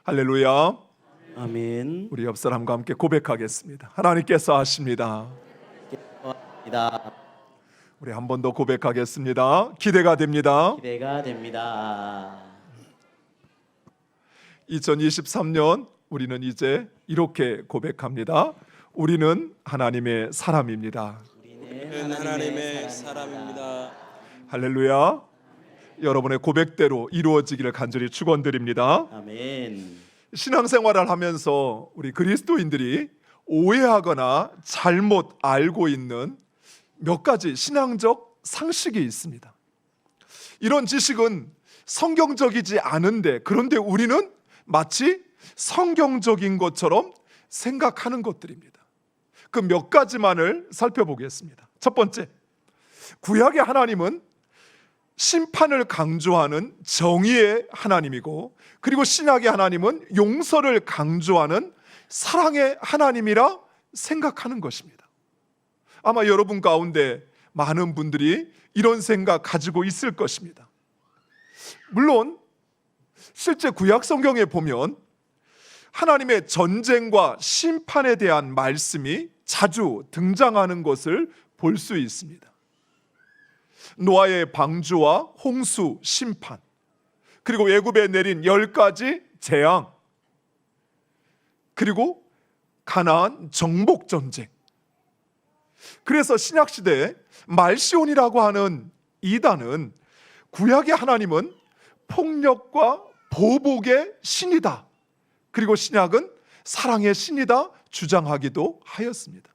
할렐루야. 아멘. 우리 옆 사람과 함께 고백하겠습니다. 하나님께서 하십니다. 기대가 우리 한 번 더 고백하겠습니다. 기대가 됩니다. 됩니다. 2023년 우리는 이제 이렇게 고백합니다. 우리는 하나님의 사람입니다. 우리는 하나님의 사람입니다. 할렐루야. 여러분의 고백대로 이루어지기를 간절히 축원드립니다. 아멘. 신앙생활을 하면서 우리 그리스도인들이 오해하거나 잘못 알고 있는 몇 가지 신앙적 상식이 있습니다. 이런 지식은 성경적이지 않은데, 그런데 우리는 마치 성경적인 것처럼 생각하는 것들입니다. 그 몇 가지만을 살펴보겠습니다. 첫 번째, 구약의 하나님은 심판을 강조하는 정의의 하나님이고, 그리고 신약의 하나님은 용서를 강조하는 사랑의 하나님이라 생각하는 것입니다. 아마 여러분 가운데 많은 분들이 이런 생각 가지고 있을 것입니다. 물론 실제 구약 성경에 보면 하나님의 전쟁과 심판에 대한 말씀이 자주 등장하는 것을 볼 수 있습니다. 노아의 방주와 홍수 심판, 그리고 애굽에 내린 10가지 재앙, 그리고 가나안 정복 전쟁. 그래서 신약시대에 말시온이라고 하는 이단은 구약의 하나님은 폭력과 보복의 신이다, 그리고 신약은 사랑의 신이다 주장하기도 하였습니다.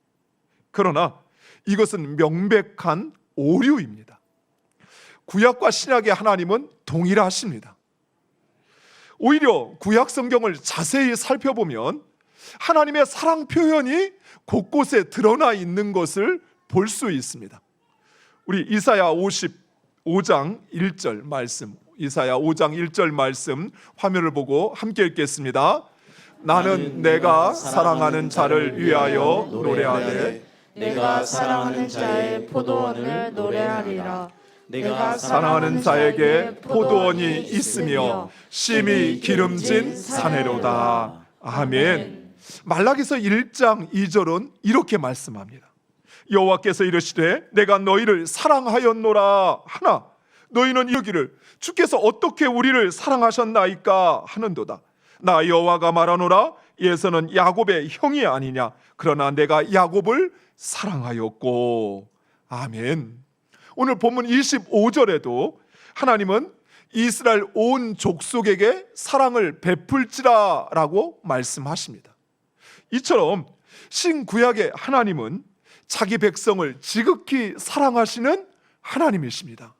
그러나 이것은 명백한 오류입니다. 구약과 신약의 하나님은 동일하십니다. 오히려 구약 성경을 자세히 살펴보면 하나님의 사랑 표현이 곳곳에 드러나 있는 것을 볼 수 있습니다. 우리 이사야 55장 1절 말씀, 이사야 5장 1절 말씀 화면을 보고 함께 읽겠습니다. 나는 내가 사랑하는 자를 위하여 노래하되 내가 사랑하는 자의 포도원을 노래하리라. 내가 사랑하는 자에게 포도원이 있으며 심히 기름진 사내로다. 아멘. 말라기서 1장 2절은 이렇게 말씀합니다. 여호와께서 이르시되 내가 너희를 사랑하였노라 하나 너희는 이르기를 주께서 어떻게 우리를 사랑하셨나이까 하는도다. 나 여호와가 말하노라 예서는 야곱의 형이 아니냐 그러나 내가 야곱을 사랑하였고. 아멘. 오늘 본문 25절에도 하나님은 이스라엘 온 족속에게 사랑을 베풀지라 라고 말씀하십니다. 이처럼 신구약의 하나님은 자기 백성을 지극히 사랑하시는 하나님이십니다.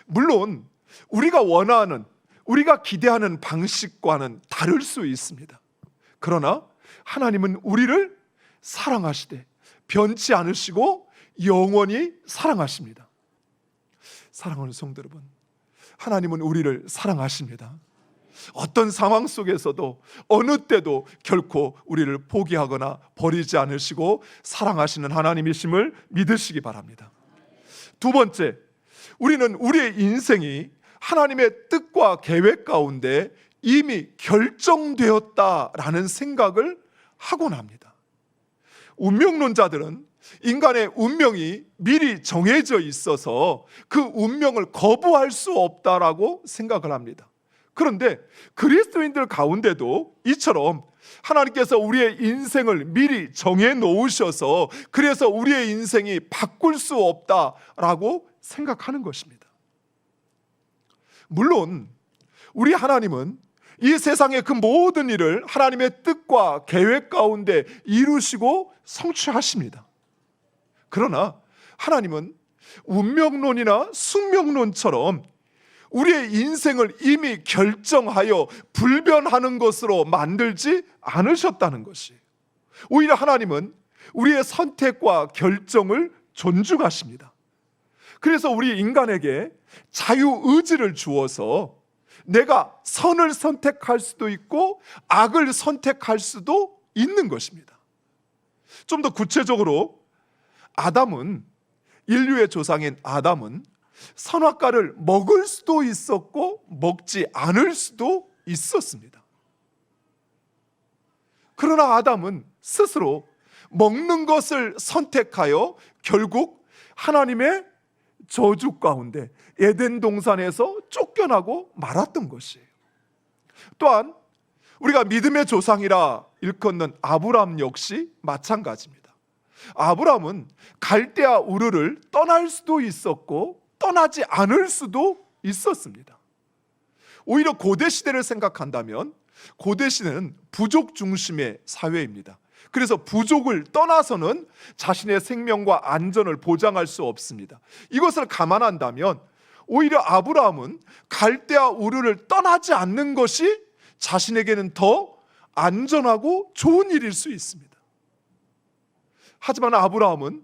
물론 우리가 원하는, 우리가 기대하는 방식과는 다를 수 있습니다. 그러나 하나님은 우리를 사랑하시되 변치 않으시고 영원히 사랑하십니다. 사랑하는 성도 여러분, 하나님은 우리를 사랑하십니다. 어떤 상황 속에서도 어느 때도 결코 우리를 포기하거나 버리지 않으시고 사랑하시는 하나님이심을 믿으시기 바랍니다. 두 번째, 우리는 우리의 인생이 하나님의 뜻과 계획 가운데 이미 결정되었다라는 생각을 하곤 합니다. 운명론자들은 인간의 운명이 미리 정해져 있어서 그 운명을 거부할 수 없다라고 생각을 합니다. 그런데 그리스도인들 가운데도 이처럼 하나님께서 우리의 인생을 미리 정해 놓으셔서 그래서 우리의 인생이 바꿀 수 없다라고 생각하는 것입니다. 물론 우리 하나님은 이 세상의 그 모든 일을 하나님의 뜻과 계획 가운데 이루시고 성취하십니다. 그러나 하나님은 운명론이나 숙명론처럼 우리의 인생을 이미 결정하여 불변하는 것으로 만들지 않으셨다는 것이에요. 오히려 하나님은 우리의 선택과 결정을 존중하십니다. 그래서 우리 인간에게 자유의지를 주어서 내가 선을 선택할 수도 있고 악을 선택할 수도 있는 것입니다. 좀 더 구체적으로 인류의 조상인 아담은 선악과를 먹을 수도 있었고 먹지 않을 수도 있었습니다. 그러나 아담은 스스로 먹는 것을 선택하여 결국 하나님의 저주 가운데 에덴 동산에서 쫓겨나고 말았던 것이에요. 또한 우리가 믿음의 조상이라 일컫는 아브람 역시 마찬가지입니다. 아브람은 갈대아 우르를 떠날 수도 있었고 떠나지 않을 수도 있었습니다. 오히려 고대 시대를 생각한다면 고대 시대는 부족 중심의 사회입니다. 그래서 부족을 떠나서는 자신의 생명과 안전을 보장할 수 없습니다. 이것을 감안한다면 오히려 아브라함은 갈대아 우르를 떠나지 않는 것이 자신에게는 더 안전하고 좋은 일일 수 있습니다. 하지만 아브라함은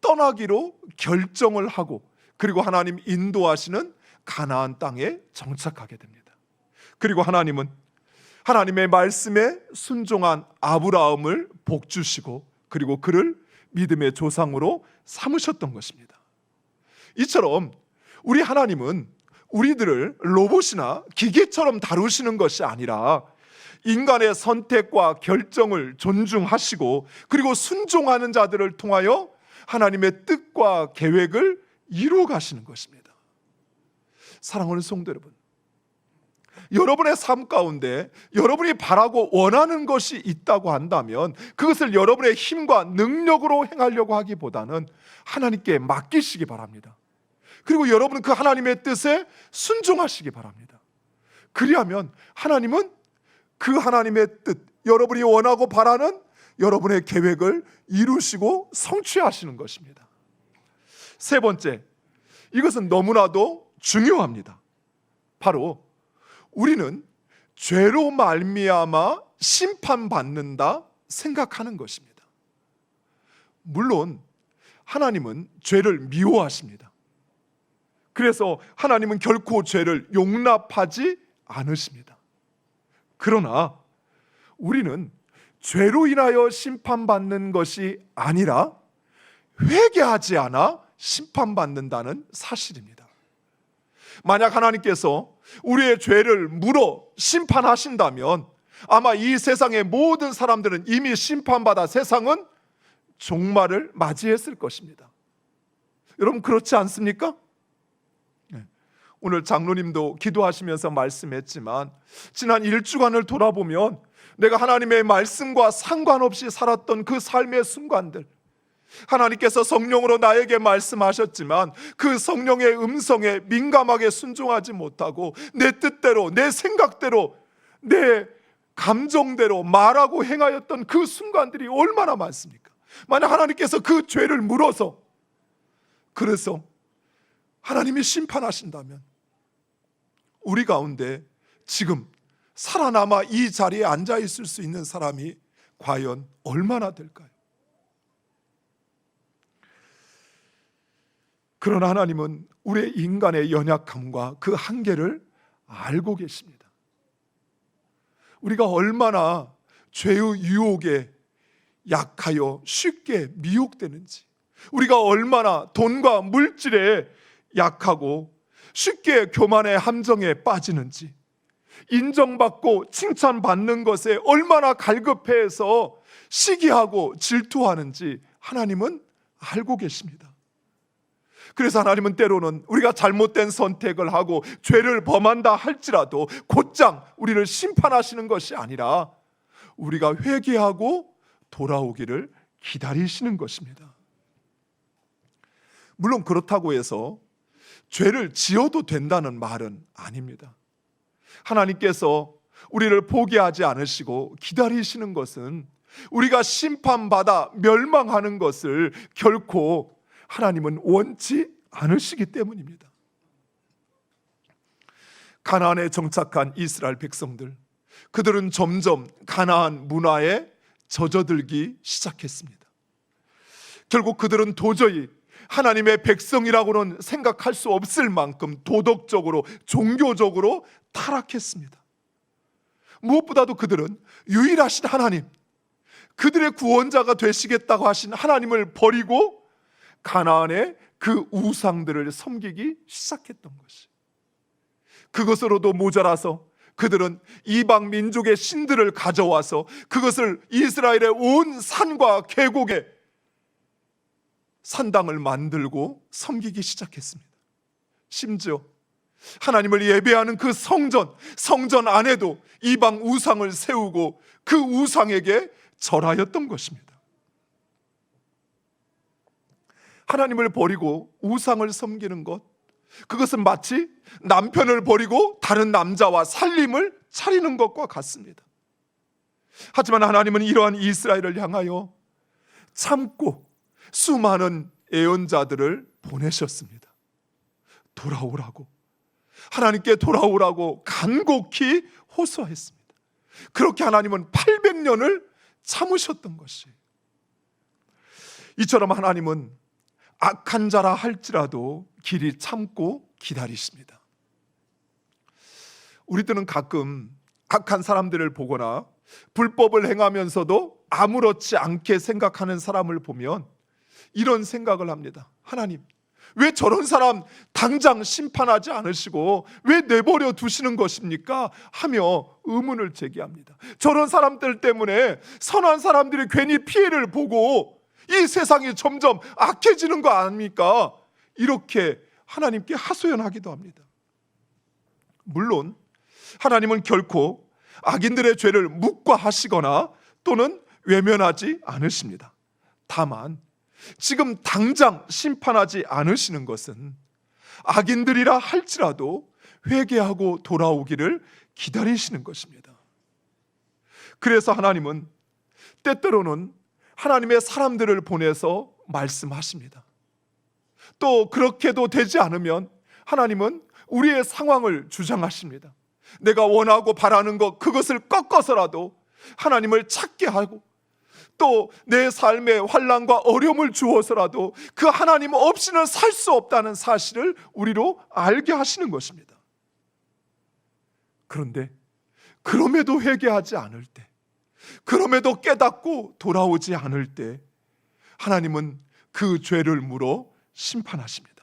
떠나기로 결정을 하고 그리고 하나님 인도하시는 가나안 땅에 정착하게 됩니다. 그리고 하나님은 하나님의 말씀에 순종한 아브라함을 복주시고 그리고 그를 믿음의 조상으로 삼으셨던 것입니다. 이처럼 우리 하나님은 우리들을 로봇이나 기계처럼 다루시는 것이 아니라 인간의 선택과 결정을 존중하시고 그리고 순종하는 자들을 통하여 하나님의 뜻과 계획을 이루어 가시는 것입니다. 사랑하는 성도 여러분, 여러분의 삶 가운데 여러분이 바라고 원하는 것이 있다고 한다면 그것을 여러분의 힘과 능력으로 행하려고 하기보다는 하나님께 맡기시기 바랍니다. 그리고 여러분은 그 하나님의 뜻에 순종하시기 바랍니다. 그리하면 하나님은 그 하나님의 뜻, 여러분이 원하고 바라는 여러분의 계획을 이루시고 성취하시는 것입니다. 세 번째, 이것은 너무나도 중요합니다. 바로 우리는 죄로 말미암아 심판받는다 생각하는 것입니다. 물론 하나님은 죄를 미워하십니다. 그래서 하나님은 결코 죄를 용납하지 않으십니다. 그러나 우리는 죄로 인하여 심판받는 것이 아니라 회개하지 않아 심판받는다는 사실입니다. 만약 하나님께서 우리의 죄를 물어 심판하신다면 아마 이 세상의 모든 사람들은 이미 심판받아 세상은 종말을 맞이했을 것입니다. 여러분 그렇지 않습니까? 오늘 장로님도 기도하시면서 말씀했지만 지난 1주간을 돌아보면 내가 하나님의 말씀과 상관없이 살았던 그 삶의 순간들, 하나님께서 성령으로 나에게 말씀하셨지만 그 성령의 음성에 민감하게 순종하지 못하고 내 뜻대로, 내 생각대로, 내 감정대로 말하고 행하였던 그 순간들이 얼마나 많습니까? 만약 하나님께서 그 죄를 물어서 그래서 하나님이 심판하신다면 우리 가운데 지금 살아남아 이 자리에 앉아 있을 수 있는 사람이 과연 얼마나 될까요? 그러나 하나님은 우리의 인간의 연약함과 그 한계를 알고 계십니다. 우리가 얼마나 죄의 유혹에 약하여 쉽게 미혹되는지, 우리가 얼마나 돈과 물질에 약하고 쉽게 교만의 함정에 빠지는지, 인정받고 칭찬받는 것에 얼마나 갈급해서 시기하고 질투하는지 하나님은 알고 계십니다. 그래서 하나님은 때로는 우리가 잘못된 선택을 하고 죄를 범한다 할지라도 곧장 우리를 심판하시는 것이 아니라 우리가 회개하고 돌아오기를 기다리시는 것입니다. 물론 그렇다고 해서 죄를 지어도 된다는 말은 아닙니다. 하나님께서 우리를 포기하지 않으시고 기다리시는 것은 우리가 심판받아 멸망하는 것을 결코 하나님은 원치 않으시기 때문입니다. 가나안에 정착한 이스라엘 백성들, 그들은 점점 가나안 문화에 젖어들기 시작했습니다. 결국 그들은 도저히 하나님의 백성이라고는 생각할 수 없을 만큼 도덕적으로, 종교적으로 타락했습니다. 무엇보다도 그들은 유일하신 하나님, 그들의 구원자가 되시겠다고 하신 하나님을 버리고 가나안의 그 우상들을 섬기기 시작했던 것이, 그것으로도 모자라서 그들은 이방 민족의 신들을 가져와서 그것을 이스라엘의 온 산과 계곡에 산당을 만들고 섬기기 시작했습니다. 심지어 하나님을 예배하는 그 성전 안에도 이방 우상을 세우고 그 우상에게 절하였던 것입니다. 하나님을 버리고 우상을 섬기는 것, 그것은 마치 남편을 버리고 다른 남자와 살림을 차리는 것과 같습니다. 하지만 하나님은 이러한 이스라엘을 향하여 참고 수많은 예언자들을 보내셨습니다. 돌아오라고, 하나님께 돌아오라고 간곡히 호소했습니다. 그렇게 하나님은 800년을 참으셨던 것이에요. 이처럼 하나님은 악한 자라 할지라도 길이 참고 기다리십니다. 우리들은 가끔 악한 사람들을 보거나 불법을 행하면서도 아무렇지 않게 생각하는 사람을 보면 이런 생각을 합니다. 하나님, 왜 저런 사람 당장 심판하지 않으시고 왜 내버려 두시는 것입니까? 하며 의문을 제기합니다. 저런 사람들 때문에 선한 사람들이 괜히 피해를 보고 이 세상이 점점 악해지는 거 아닙니까? 이렇게 하나님께 하소연하기도 합니다. 물론 하나님은 결코 악인들의 죄를 묵과하시거나 또는 외면하지 않으십니다. 다만 지금 당장 심판하지 않으시는 것은 악인들이라 할지라도 회개하고 돌아오기를 기다리시는 것입니다. 그래서 하나님은 때때로는 하나님의 사람들을 보내서 말씀하십니다. 또 그렇게도 되지 않으면 하나님은 우리의 상황을 주장하십니다. 내가 원하고 바라는 것, 그것을 꺾어서라도 하나님을 찾게 하고 또 내 삶에 환난과 어려움을 주어서라도 그 하나님 없이는 살 수 없다는 사실을 우리로 알게 하시는 것입니다. 그런데 그럼에도 회개하지 않을 때, 그럼에도 깨닫고 돌아오지 않을 때 하나님은 그 죄를 물어 심판하십니다.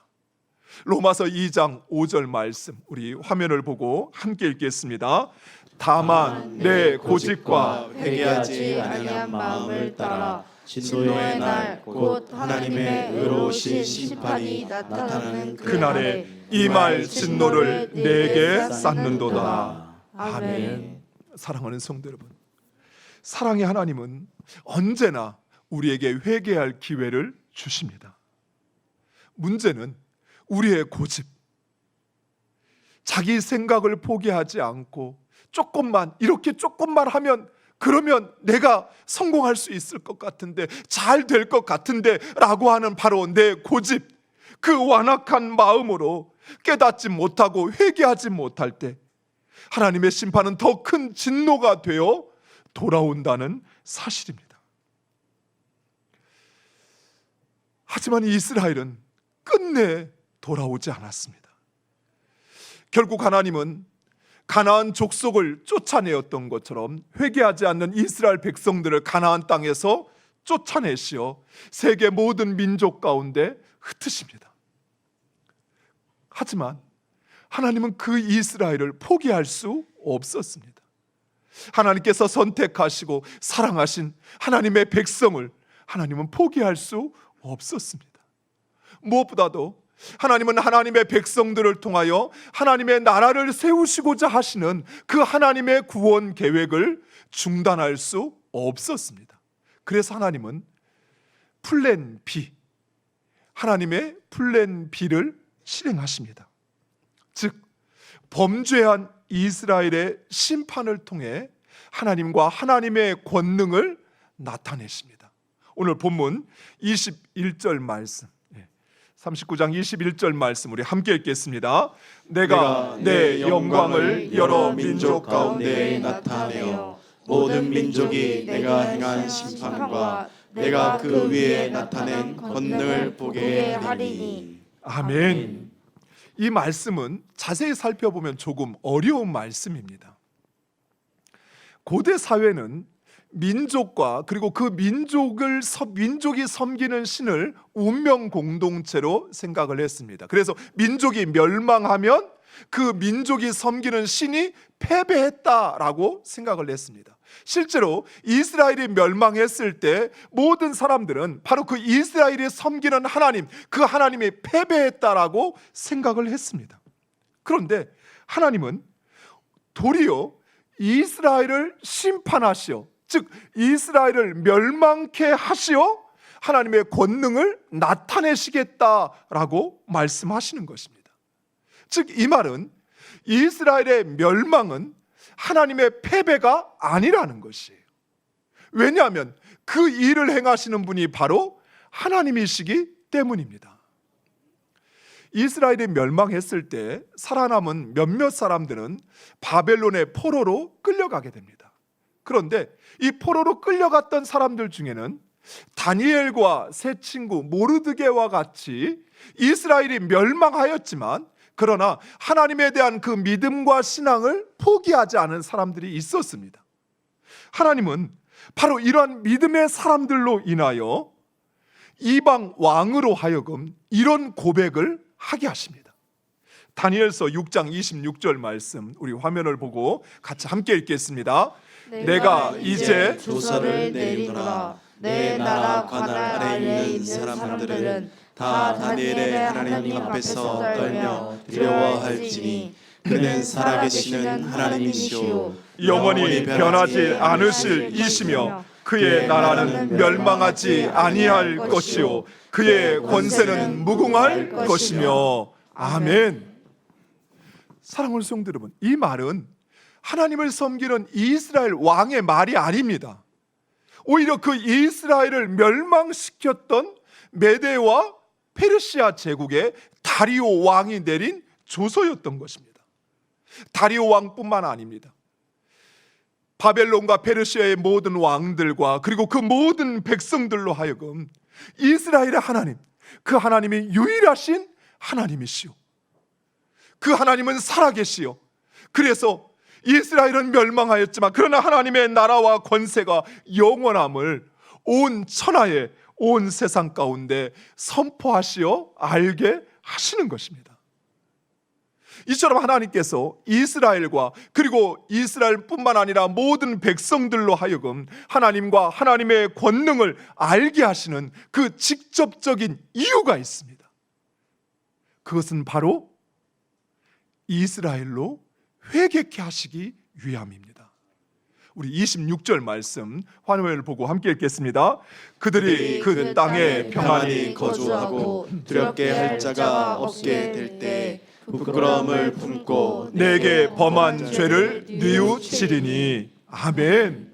로마서 2장 5절 말씀, 우리 화면을 보고 함께 읽겠습니다. 다만 내 고집과 회개하지 아니한 마음을 따라 진노의 날 곧 하나님의 의로우신 심판이 나타나는 그날에 이 말 진노를 내게 쌓는도다. 아멘. 사랑하는 성도 여러분, 사랑의 하나님은 언제나 우리에게 회개할 기회를 주십니다. 문제는 우리의 고집, 자기 생각을 포기하지 않고 이렇게 조금만 하면 그러면 내가 성공할 수 있을 것 같은데, 잘 될 것 같은데 라고 하는 바로 내 고집, 그 완악한 마음으로 깨닫지 못하고 회개하지 못할 때 하나님의 심판은 더 큰 진노가 되어 돌아온다는 사실입니다. 하지만 이스라엘은 끝내 돌아오지 않았습니다. 결국 하나님은 가나안 족속을 쫓아내었던 것처럼 회개하지 않는 이스라엘 백성들을 가나안 땅에서 쫓아내시어 세계 모든 민족 가운데 흩으십니다. 하지만 하나님은 그 이스라엘을 포기할 수 없었습니다. 하나님께서 선택하시고 사랑하신 하나님의 백성을 하나님은 포기할 수 없었습니다. 무엇보다도 하나님은 하나님의 백성들을 통하여 하나님의 나라를 세우시고자 하시는 그 하나님의 구원 계획을 중단할 수 없었습니다. 그래서 하나님은 플랜 B, 하나님의 플랜 B를 실행하십니다. 즉 범죄한 이스라엘의 심판을 통해 하나님과 하나님의 권능을 나타내십니다. 오늘 본문 21절 말씀, 39장 21절 말씀 우리 함께 읽겠습니다. 내가 내 영광을 여러 민족 가운데 나타내어 모든 민족이 내가 행한 심판과 내가 그 위에 나타낸 권능을 보게 하리니. 아멘. 이 말씀은 자세히 살펴보면 조금 어려운 말씀입니다. 고대 사회는 민족과 그리고 그 민족이 섬기는 신을 운명 공동체로 생각을 했습니다. 그래서 민족이 멸망하면 그 민족이 섬기는 신이 패배했다라고 생각을 했습니다. 실제로 이스라엘이 멸망했을 때 모든 사람들은 바로 그 이스라엘이 섬기는 하나님, 그 하나님이 패배했다라고 생각을 했습니다. 그런데 하나님은 도리어 이스라엘을 심판하시어, 즉 이스라엘을 멸망케 하시어 하나님의 권능을 나타내시겠다라고 말씀하시는 것입니다. 즉 이 말은 이스라엘의 멸망은 하나님의 패배가 아니라는 것이에요. 왜냐하면 그 일을 행하시는 분이 바로 하나님이시기 때문입니다. 이스라엘이 멸망했을 때 살아남은 몇몇 사람들은 바벨론의 포로로 끌려가게 됩니다. 그런데 이 포로로 끌려갔던 사람들 중에는 다니엘과 세 친구 모르드게와 같이 이스라엘이 멸망하였지만 그러나 하나님에 대한 그 믿음과 신앙을 포기하지 않은 사람들이 있었습니다. 하나님은 바로 이러한 믿음의 사람들로 인하여 이방 왕으로 하여금 이런 고백을 하게 하십니다. 다니엘서 6장 26절 말씀, 우리 화면을 보고 같이 함께 읽겠습니다. 내가 이제 조서를 내리노라. 내 나라 관할 아래에 있는 사람들은 다 다니엘의 하나님 앞에서 떨며 두려워할지니 그는 살아계시는 하나님이시오 영원히 변하지 않으실 이시며 그의 나라는 멸망하지 아니할 것이요 그의 권세는 무궁할 것이며. 아멘. 사랑하는 성도 여러분, 이 말은 하나님을 섬기는 이스라엘 왕의 말이 아닙니다. 오히려 그 이스라엘을 멸망시켰던 메데와 페르시아 제국의 다리오 왕이 내린 조서였던 것입니다. 다리오 왕뿐만 아닙니다. 바벨론과 페르시아의 모든 왕들과 그리고 그 모든 백성들로 하여금 이스라엘의 하나님, 그 하나님이 유일하신 하나님이시오. 그 하나님은 살아계시오. 그래서 이스라엘은 멸망하였지만 그러나 하나님의 나라와 권세가 영원함을 온 천하에, 온 세상 가운데 선포하시어 알게 하시는 것입니다. 이처럼 하나님께서 이스라엘과 그리고 이스라엘뿐만 아니라 모든 백성들로 하여금 하나님과 하나님의 권능을 알게 하시는 그 직접적인 이유가 있습니다. 그것은 바로 이스라엘로 회개케 하시기 위함입니다. 우리 26절 말씀 화면을 보고 함께 읽겠습니다. 그들이 그 땅에 평안히 거주하고 두렵게 할 자가 없게 될 때 부끄러움을 품고 내게 범한 죄를 뉘우치리니. 아멘.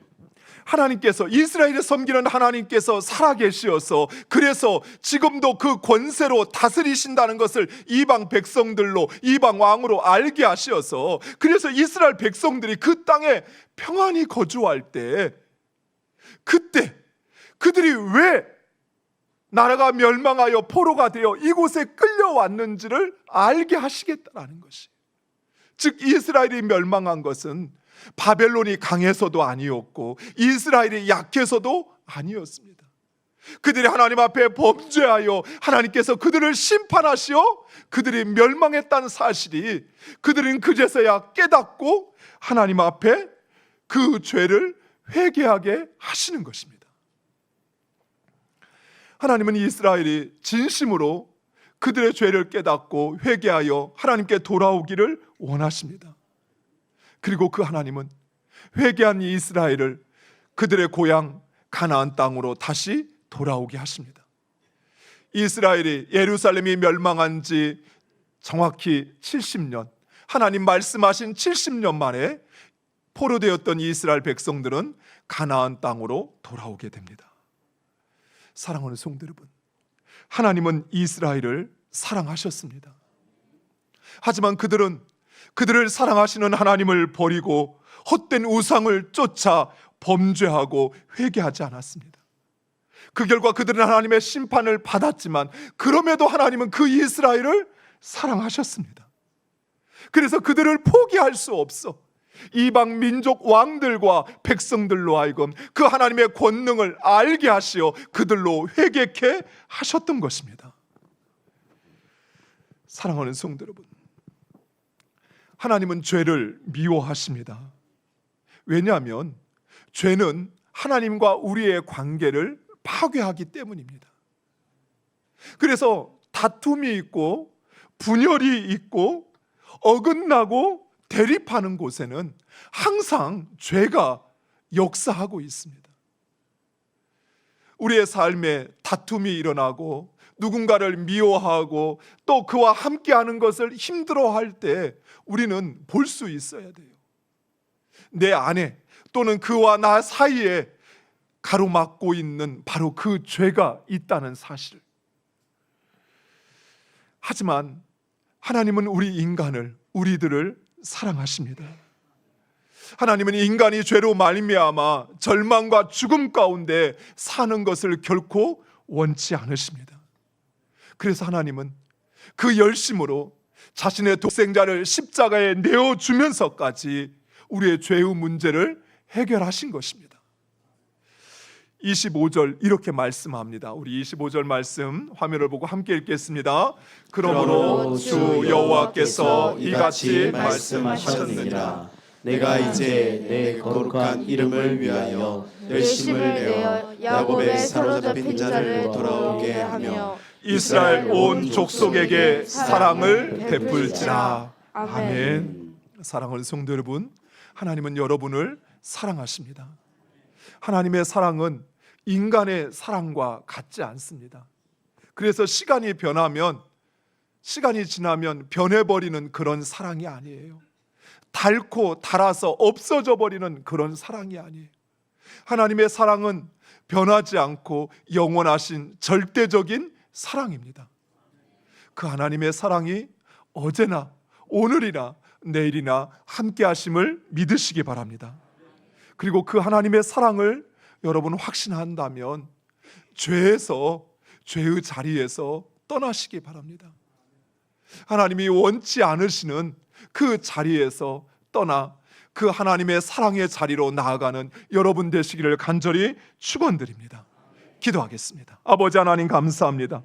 하나님께서, 이스라엘을 섬기는 하나님께서 살아계시어서 그래서 지금도 그 권세로 다스리신다는 것을 이방 백성들로, 이방 왕으로 알게 하시어서 그래서 이스라엘 백성들이 그 땅에 평안히 거주할 때 그때 그들이 왜 나라가 멸망하여 포로가 되어 이곳에 끌려왔는지를 알게 하시겠다라는 것이, 즉 이스라엘이 멸망한 것은 바벨론이 강해서도 아니었고 이스라엘이 약해서도 아니었습니다. 그들이 하나님 앞에 범죄하여 하나님께서 그들을 심판하시어 그들이 멸망했다는 사실이 그들은 그제서야 깨닫고 하나님 앞에 그 죄를 회개하게 하시는 것입니다. 하나님은 이스라엘이 진심으로 그들의 죄를 깨닫고 회개하여 하나님께 돌아오기를 원하십니다. 그리고 그 하나님은 회개한 이스라엘을 그들의 고향 가나안 땅으로 다시 돌아오게 하십니다. 이스라엘이 예루살렘이 멸망한 지 정확히 70년, 하나님 말씀하신 70년 만에 포로되었던 이스라엘 백성들은 가나안 땅으로 돌아오게 됩니다. 사랑하는 성도 여러분, 하나님은 이스라엘을 사랑하셨습니다. 하지만 그들은 그들을 사랑하시는 하나님을 버리고 헛된 우상을 쫓아 범죄하고 회개하지 않았습니다. 그 결과 그들은 하나님의 심판을 받았지만 그럼에도 하나님은 그 이스라엘을 사랑하셨습니다. 그래서 그들을 포기할 수 없어 이방 민족 왕들과 백성들로 하여금 그 하나님의 권능을 알게 하시어 그들로 회개케 하셨던 것입니다. 사랑하는 성도 여러분, 하나님은 죄를 미워하십니다. 왜냐하면 죄는 하나님과 우리의 관계를 파괴하기 때문입니다. 그래서 다툼이 있고 분열이 있고 어긋나고 대립하는 곳에는 항상 죄가 역사하고 있습니다. 우리의 삶에 다툼이 일어나고 누군가를 미워하고 또 그와 함께하는 것을 힘들어할 때 우리는 볼 수 있어야 돼요. 내 안에 또는 그와 나 사이에 가로막고 있는 바로 그 죄가 있다는 사실을. 하지만 하나님은 우리들을 사랑하십니다. 하나님은 인간이 죄로 말미암아 절망과 죽음 가운데 사는 것을 결코 원치 않으십니다. 그래서 하나님은 그 열심으로 자신의 독생자를 십자가에 내어주면서까지 우리의 죄의 문제를 해결하신 것입니다. 25절 이렇게 말씀합니다. 우리 25절 말씀 화면을 보고 함께 읽겠습니다. 그러므로 주 여호와께서 이같이 말씀하셨느니라. 내가 이제 내 거룩한 이름을 위하여 열심을 내어 야곱의 사로잡힌 자를 돌아오게 하며 이스라엘 온 족속에게 사랑을 베풀지라. 아멘. 사랑하는 성도 여러분, 하나님은 여러분을 사랑하십니다. 하나님의 사랑은 인간의 사랑과 같지 않습니다. 그래서 시간이 지나면 변해버리는 그런 사랑이 아니에요. 닳고 닳아서 없어져 버리는 그런 사랑이 아니에요. 하나님의 사랑은 변하지 않고 영원하신 절대적인 사랑입니다. 그 하나님의 사랑이 어제나 오늘이나 내일이나 함께 하심을 믿으시기 바랍니다. 그리고 그 하나님의 사랑을 여러분 확신한다면 죄의 자리에서 떠나시기 바랍니다. 하나님이 원치 않으시는 그 자리에서 떠나 그 하나님의 사랑의 자리로 나아가는 여러분 되시기를 간절히 축원드립니다. 기도하겠습니다. 아버지 하나님 감사합니다.